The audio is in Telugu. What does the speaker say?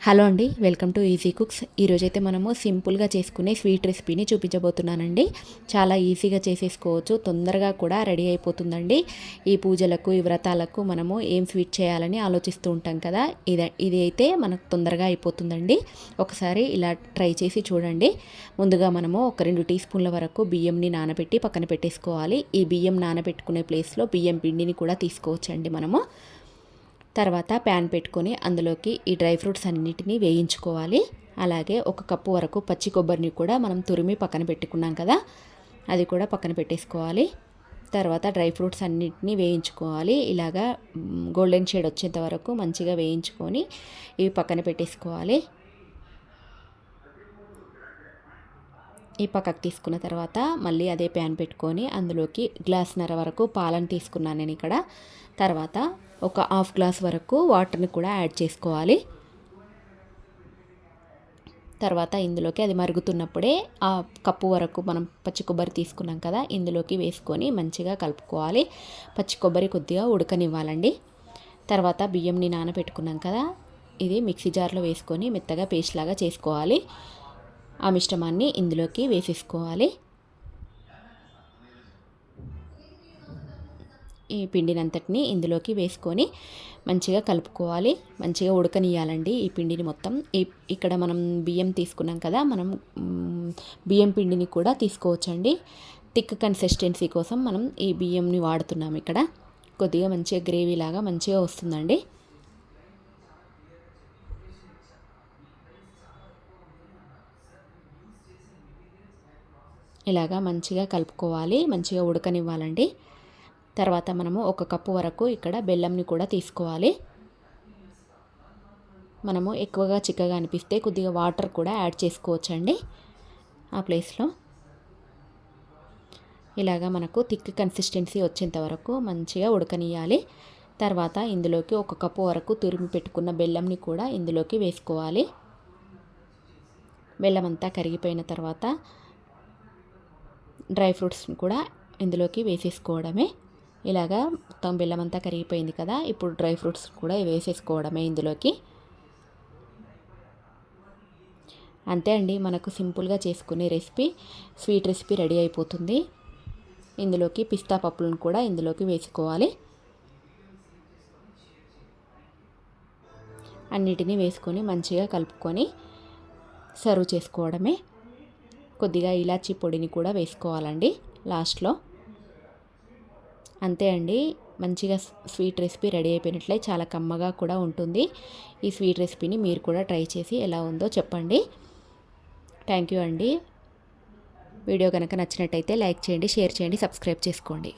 హలో అండి, వెల్కమ్ టు ఈజీ కుక్స్. ఈరోజైతే మనము సింపుల్గా చేసుకునే స్వీట్ రెసిపీని చూపించబోతున్నానండి. చాలా ఈజీగా చేసేసుకోవచ్చు, తొందరగా కూడా రెడీ అయిపోతుందండి. ఈ పూజలకు, ఈ వ్రతాలకు మనము ఏం స్వీట్ చేయాలని ఆలోచిస్తూ ఉంటాం కదా, ఇది అయితే మనకు తొందరగా అయిపోతుందండి. ఒకసారి ఇలా ట్రై చేసి చూడండి. ముందుగా మనము ఒక 2 టీ స్పూన్ల వరకు బియ్యంని నానబెట్టి పక్కన పెట్టేసుకోవాలి. ఈ బియ్యం నానబెట్టుకునే ప్లేస్లో బియ్యం పిండిని కూడా తీసుకోవచ్చండి మనము. తర్వాత ప్యాన్ పెట్టుకొని అందులోకి ఈ డ్రై ఫ్రూట్స్ అన్నిటినీ వేయించుకోవాలి. అలాగే 1 కప్పు వరకు పచ్చి కొబ్బరిని కూడా మనం తురిమి పక్కన పెట్టుకున్నాం కదా, అది కూడా పక్కన పెట్టేసుకోవాలి. తర్వాత డ్రై ఫ్రూట్స్ అన్నిటినీ వేయించుకోవాలి. ఇలాగా గోల్డెన్ షేడ్ వచ్చేంత వరకు మంచిగా వేయించుకొని ఇవి పక్కన పెట్టేసుకోవాలి. ఈ పక్కకు తీసుకున్న తర్వాత మళ్ళీ అదే ప్యాన్ పెట్టుకొని అందులోకి గ్లాసున్నర వరకు పాలను తీసుకున్నాను నేను ఇక్కడ. తర్వాత ఒక హాఫ్ గ్లాస్ వరకు వాటర్ని కూడా యాడ్ చేసుకోవాలి. తర్వాత ఇందులోకి అది మరుగుతున్నప్పుడే ఆ కప్పు వరకు మనం పచ్చి కొబ్బరి తీసుకున్నాం కదా, ఇందులోకి వేసుకొని మంచిగా కలుపుకోవాలి. పచ్చి కొబ్బరి కొద్దిగా ఉడకనివ్వాలండి. తర్వాత బియ్యంని నానబెట్టుకున్నాం కదా, ఇది మిక్సీ జార్లో వేసుకొని మెత్తగా పేస్ట్ లాగా చేసుకోవాలి. ఆ మిశ్రమాన్ని ఇందులోకి వేసేసుకోవాలి. ఈ పిండినంతటిని ఇందులోకి వేసుకొని మంచిగా కలుపుకోవాలి. మంచిగా ఉడకనియాలండి ఈ పిండిని మొత్తం. ఇక్కడ మనం బియ్యం తీసుకున్నాం కదా, మనం బియ్యం పిండిని కూడా తీసుకోవచ్చండి. థిక్ కన్సిస్టెన్సీ కోసం మనం ఈ బియ్యంని వాడుతున్నాం ఇక్కడ. కొద్దిగా మంచిగా గ్రేవీ లాగా మంచిగా వస్తుందండి. ఇలాగా మంచిగా కలుపుకోవాలి, మంచిగా ఉడకనివ్వాలండి. తర్వాత మనము 1 కప్పు వరకు ఇక్కడ బెల్లంని కూడా తీసుకోవాలి. మనము ఎక్కువగా చిక్కగా అనిపిస్తే కొద్దిగా వాటర్ కూడా యాడ్ చేసుకోవచ్చండి ఆ ప్లేస్లో. ఇలాగా మనకు థిక్ కన్సిస్టెన్సీ వచ్చేంత వరకు మంచిగా ఉడకనియాలి. తర్వాత ఇందులోకి 1 కప్పు వరకు తురిమి పెట్టుకున్న బెల్లంని కూడా ఇందులోకి వేసుకోవాలి. బెల్లం అంతా కరిగిపోయిన తర్వాత డ్రై ఫ్రూట్స్ని కూడా ఇందులోకి వేసేసుకోవడమే. ఇలాగా మొత్తం బెల్లం అంతా కరిగిపోయింది కదా, ఇప్పుడు డ్రై ఫ్రూట్స్ కూడా వేసేసుకోవడమే ఇందులోకి. అంతే అండి, మనకు సింపుల్గా చేసుకునే రెసిపీ, స్వీట్ రెసిపీ రెడీ అయిపోతుంది. ఇందులోకి పిస్తా పప్పులను కూడా ఇందులోకి వేసుకోవాలి. అన్నిటినీ వేసుకొని మంచిగా కలుపుకొని సర్వ్ చేసుకోవడమే. కొద్దిగా ఇలాచీ పొడిని కూడా వేసుకోవాలండి లాస్ట్లో. అంతే అండి, మంచిగా స్వీట్ రెసిపీ రెడీ అయిపోయినట్లే. చాలా కమ్మగా కూడా ఉంటుంది. ఈ స్వీట్ రెసిపీని మీరు కూడా ట్రై చేసి ఎలా ఉందో చెప్పండి. థ్యాంక్ యూ అండి. వీడియో కనుక నచ్చినట్టయితే లైక్ చేయండి, షేర్ చేయండి, సబ్స్క్రైబ్ చేసుకోండి.